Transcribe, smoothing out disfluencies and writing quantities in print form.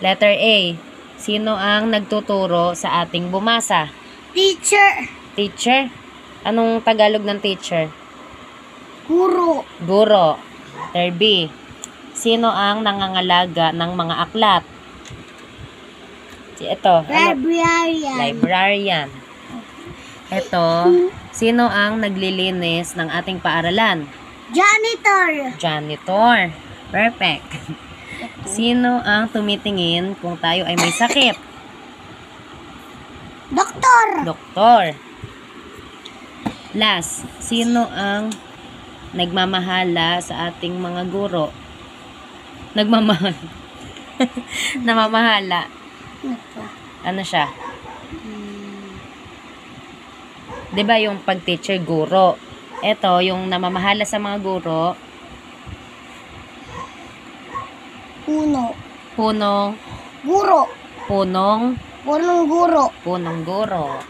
Letter A. Sino ang nagtuturo sa ating bumasa? Teacher. Teacher? Anong Tagalog ng teacher? Guro. Guro. Letter B. Sino ang nangangalaga ng mga aklat? Ito. Librarian. Librarian. Ito. Sino ang naglilinis ng ating paaralan? Janitor. Janitor. Perfect. Sino ang tumitingin kung tayo ay may sakit? Doktor. Doktor. Last, sino ang nagmamahala sa ating mga guro? Nagmamahal. Namamahala. Ano siya? 'Di ba yung pag-teacher guro? Ito, yung namamahala sa mga guro, Puno. punong Guro. punong Punong guro. punong guro.